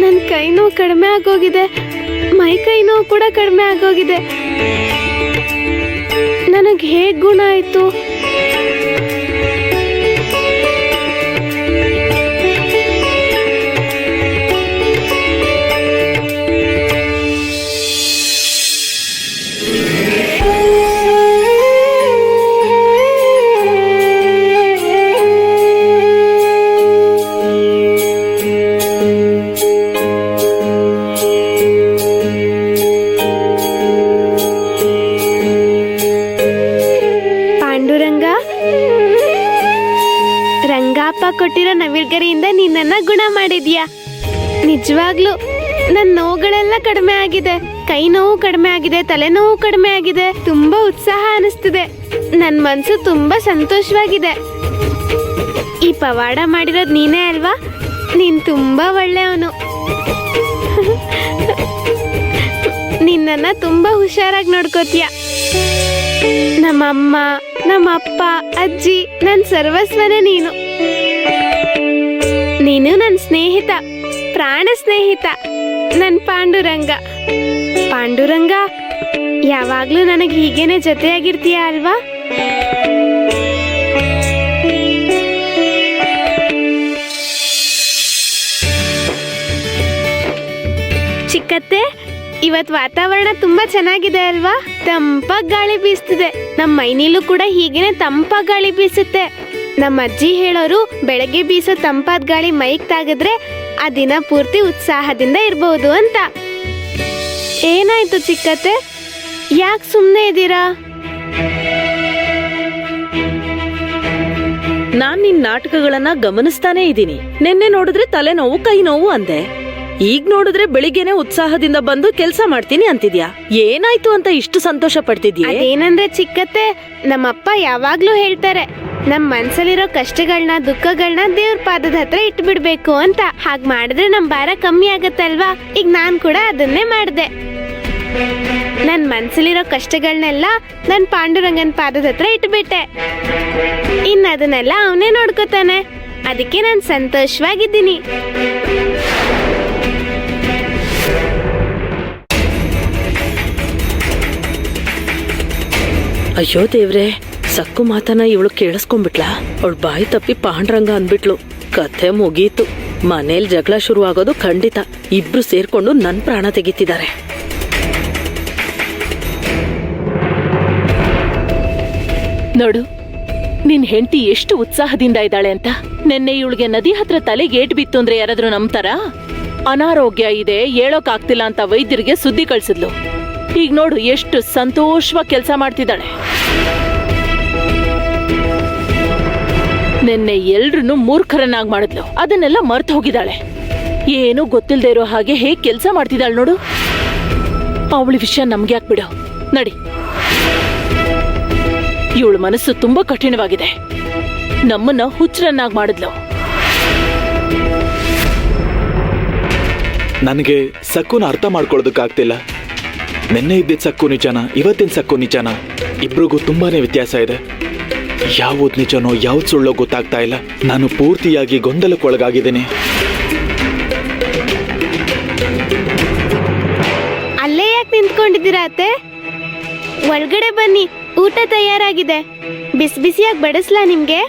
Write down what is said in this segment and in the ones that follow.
ನನ್ನ ಕೈ ನೋವು ಕಡಿಮೆ ಆಗೋಗಿದೆ, ಮೈ ಕೈ ನೋವು ಕೂಡ ಕಡಿಮೆ ಆಗೋಗಿದೆ. ನನಗೆ ಹೇಗೆ ಗುಣ ಆಯಿತು? ರಂಗಪ್ಪ ಕೊಟ್ಟಿರೋ ನವಿಲ್ಗರಿಯಿಂದ ನೀನನ್ನ ಗುಣ ಮಾಡಿದ್ಯಾ. ನಿಜವಾಗ್ಲೂ ನನ್ನ ನೋವುಗಳೆಲ್ಲ ಕಡಿಮೆ ಆಗಿದೆ, ಕೈ ನೋವು ಕಡಿಮೆ ಆಗಿದೆ, ತಲೆನೋವು ಕಡಿಮೆ ಆಗಿದೆ. ತುಂಬಾ ಉತ್ಸಾಹ ಅನಿಸ್ತಿದೆ, ನನ್ನ ಮನಸ್ಸು ತುಂಬಾ ಸಂತೋಷವಾಗಿದೆ. ಈ ಪವಾಡ ಮಾಡಿರೋದು ನೀನೇ ಅಲ್ವಾ? ನೀನ್ ತುಂಬಾ ಒಳ್ಳೆಯವನು. ನಿನ್ನನ್ನ ತುಂಬಾ ಹುಷಾರಾಗಿ ನೋಡ್ಕೋತೀಯ. ನಮ್ಮಮ್ಮ, ನಮ್ಮಪ್ಪ, ಅಜ್ಜಿ, ನನ್ನ ಸರ್ವಸ್ವನೇ ನೀನು. ನೀನು ನನ್ನ ಸ್ನೇಹಿತ, ಪ್ರಾಣ ಸ್ನೇಹಿತ, ನನ್ನ ಪಾಂಡುರಂಗ. ಪಾಂಡುರಂಗ, ಯಾವಾಗ್ಲೂ ನನಗೆ ಹೀಗೇನೆ ಜೊತೆಯಾಗಿರ್ತೀಯ ಅಲ್ವಾ? ಚಿಕ್ಕತ್ತೆ, ಇವತ್ ವಾತಾವರಣ ತುಂಬಾ ಚೆನ್ನಾಗಿದೆ ಅಲ್ವಾ? ತಂಪಾಗಿ ಗಾಳಿ ಬೀಸ್ತಿದೆ. ನಮ್ಮ ಮೈನೀಲು ಕೂಡ ಹೀಗೇನೆ ತಂಪಾಗಿ ಗಾಳಿ ಬೀಸುತ್ತೆ. ನಮ್ಮ ಅಜ್ಜಿ ಹೇಳೋರು, ಬೆಳಗ್ಗೆ ಬೀಸೋ ತಂಪಾದ ಗಾಳಿ ಮೈಗೆ ತಾಗಿದ್ರೆ ಆ ದಿನ ಪೂರ್ತಿ ಉತ್ಸಾಹದಿಂದ ಇರಬಹುದು ಅಂತ. ಏನಾಯ್ತು ಚಿಕ್ಕತ್ತೆ, ಯಾಕೆ ಸುಮ್ಮನೆ ಇದ್ದೀರಾ? ನಾನ್ ನಿನ್ ನಾಟಕಗಳನ್ನ ಗಮನಿಸ್ತಾನೆ ಇದ್ದೀನಿ. ನಿನ್ನೆ ನೋಡಿದ್ರೆ ತಲೆನೋವು, ಕೈ ನೋವು ಅಂದೆ. ಈಗ ನೋಡಿದ್ರೆ ಬೆಳಿಗ್ಗೆನೆ ಉತ್ಸಾಹದಿಂದ ಬಂದು ಕೆಲ್ಸ ಮಾಡ್ತೀನಿ ಅಂತಿದ್ಯಾ. ಏನಾಯ್ತು ಅಂತ ಇಷ್ಟು ಸಂತೋಷ ಪಡ್ತಿದ್ಯಾ? ಅದೇನಂದ್ರೆ ಚಿಕ್ಕತ್ತೆ, ನಮ್ಮಪ್ಪ ಯಾವಾಗ್ಲೂ ಹೇಳ್ತಾರೆ, ನಮ್ ಮನ್ಸಲ್ಲಿರೋ ಕಷ್ಟಗಳನ್ನ, ದುಃಖಗಳನ್ನ ದೇವ್ರ ಪಾದದ ಹತ್ರ ಇಟ್ಬಿಡ್ಬೇಕು ಅಂತ. ಹಾಗ್ ಮಾಡಿದ್ರೆ ನಮ್ ಭಾರ ಕಮ್ಮಿ ಆಗತ್ತಲ್ವಾ? ಈಗ ನಾನ್ ಕೂಡ ಅದನ್ನೇ ಮಾಡ್ದೆ. ನನ್ ಮನ್ಸಲ್ಲಿರೋ ಕಷ್ಟಗಳನ್ನೆಲ್ಲ ನನ್ ಪಾಂಡುರಂಗನ್ ಪಾದದ ಹತ್ರ ಇಟ್ಬಿಟ್ಟೆ. ಇನ್ ಅದನ್ನೆಲ್ಲ ಅವನೇ ನೋಡ್ಕೋತಾನೆ. ಅದಕ್ಕೆ ನಾನ್ ಸಂತೋಷವಾಗಿದ್ದೀನಿ. ಅಯ್ಯೋ ದೇವ್ರೆ, ಸಕ್ಕು ಮಾತನ್ನ ಇವಳು ಕೇಳಿಸ್ಕೊಂಡ್ಬಿಟ್ಲಾ? ಅವಳು ಬಾಯಿ ತಪ್ಪಿ ಪಾಂಡ್ರಂಗ ಅಂದ್ಬಿಟ್ಲು. ಕಥೆ ಮುಗೀತು. ಮನೇಲಿ ಜಗಳ ಶುರು ಆಗೋದು ಖಂಡಿತ. ಇಬ್ರು ಸೇರ್ಕೊಂಡು ನನ್ ಪ್ರಾಣ ತೆಗಿತಿದ್ದಾರೆ. ನೋಡು, ನಿನ್ ಹೆಂಡತಿ ಎಷ್ಟು ಉತ್ಸಾಹದಿಂದ ಇದ್ದಾಳೆ ಅಂತ. ನಿನ್ನೆ ಇವಳಿಗೆ ನದಿ ಹತ್ರ ತಲೆಗೆ ಏಟ್ ಬಿತ್ತು ಅಂದ್ರೆ ಯಾರಾದ್ರೂ ನಂಬ್ತಾರ? ಅನಾರೋಗ್ಯ ಇದೆ, ಹೇಳೋಕಾಗ್ತಿಲ್ಲ ಅಂತ ವೈದ್ಯರಿಗೆ ಸುದ್ದಿ ಕಳ್ಸಿದ್ಲು. ಈಗ ನೋಡು ಎಷ್ಟು ಸಂತೋಷವಾಗಿ ಕೆಲಸ ಮಾಡ್ತಿದ್ದಾಳೆ. ನಿನ್ನೆ ಎಲ್ರನ್ನೂ ಮೂರ್ಖರನ್ನಾಗಿ ಮಾಡಿದ್ಲು. ಅದನ್ನೆಲ್ಲ ಮರ್ತು ಹೋಗಿದ್ದಾಳೆ. ಏನೂ ಗೊತ್ತಿಲ್ಲದೆ ಇರೋ ಹಾಗೆ ಹೇಗ್ ಕೆಲಸ ಮಾಡ್ತಿದ್ದಾಳೆ ನೋಡು. ಅವಳ ವಿಷಯ ನಮ್ಗೆ ಯಾಕೆ ಬಿಡು, ನಡಿ. ಇವಳ ಮನಸ್ಸು ತುಂಬಾ ಕಠಿಣವಾಗಿದೆ. ನಮ್ಮನ್ನ ಹುಚ್ಚರನ್ನಾಗಿ ಮಾಡಿದ್ಲು. ನನಗೆ ಸಕ್ಕುನ ಅರ್ಥ ಮಾಡ್ಕೊಳ್ಳೋದಕ್ಕಾಗ್ತಿಲ್ಲ. ನಿನ್ನೆ ಇದ್ದಿದ್ದ ಸಕ್ಕು ನಿಜಾನ, ಇವತ್ತಿನ ಸಕ್ಕು ನಿಜಾನ? ಇಬ್ರಿಗೂ ತುಂಬಾನೇ ವ್ಯತ್ಯಾಸ ಇದೆ. ಯಾವ್ದು ನಿಜನೋ ಯಾವ್ದು ಸುಳ್ಳೋ ಗೊತ್ತಾಗ್ತಾ ಇಲ್ಲ. ನಾನು ಪೂರ್ತಿಯಾಗಿ ಗೊಂದಲಕ್ಕೊಳಗಾಗಿದ್ದೀನಿ. ಅಲ್ಲೇ ಯಾಕೆ ನಿಂತ್ಕೊಂಡಿದ್ದೀರಾ ಅತ್ತೆ? ಒಳಗಡೆ ಬನ್ನಿ, ಊಟ ತಯಾರಾಗಿದೆ. ಬಿಸಿ ಬಿಸಿಯಾಗಿ ಬಡಿಸ್ಲಾ ನಿಮ್ಗೆ?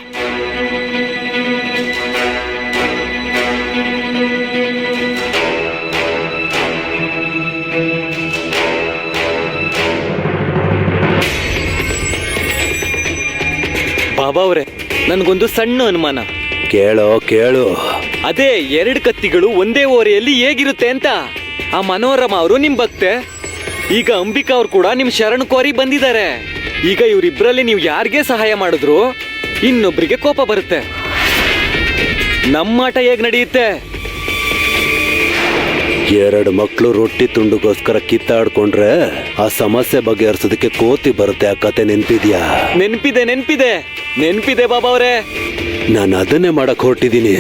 ಬಾಬಾ ಅವ್ರೆ, ನನ್ಗೊಂದು ಸಣ್ಣ ಅನುಮಾನ. ಕೇಳು. ಅದೇ 2 ಕತ್ತಿಗಳು ಒಂದೇ ಓರೆಯಲ್ಲಿ ಹೇಗಿರುತ್ತೆ ಅಂತ. ಆ ಮನೋರಮ ಅವರು ನಿಮ್ ಭಕ್ತೆ. ಈಗ ಅಂಬಿಕಾ ಅವ್ರು ಕೂಡ ನಿಮ್ ಶರಣ ಕೋರಿ ಬಂದಿದ್ದಾರೆ. ಈಗ ಇವರಿಬ್ರಲ್ಲಿ ನೀವು ಯಾರಿಗೆ ಸಹಾಯ ಮಾಡಿದ್ರು ಇನ್ನೊಬ್ರಿಗೆ ಕೋಪ ಬರುತ್ತೆ. ನಮ್ಮಾಟ ಹೇಗ್ ನಡೆಯುತ್ತೆ? 2 ಮಕ್ಕಳು ರೊಟ್ಟಿ ತುಂಡುಗೋಸ್ಕರ ಕಿತ್ತಾಡ್ಕೊಂಡ್ರೆ ಆ ಸಮಸ್ಯೆ ಬಗೆಹರಿಸೋದಕ್ಕೆ ಕೋತಿ ಬರುತ್ತೆ. ಆ ಕತೆ ನೆನ್ಪಿದ್ಯಾ? ನೆನ್ಪಿದೆ ಬಾಬಾ ಅವ್ರೆ. ನಾನು ಅದನ್ನೇ ಮಾಡಕ್ ಹೊರಟಿದ್ದೀನಿ.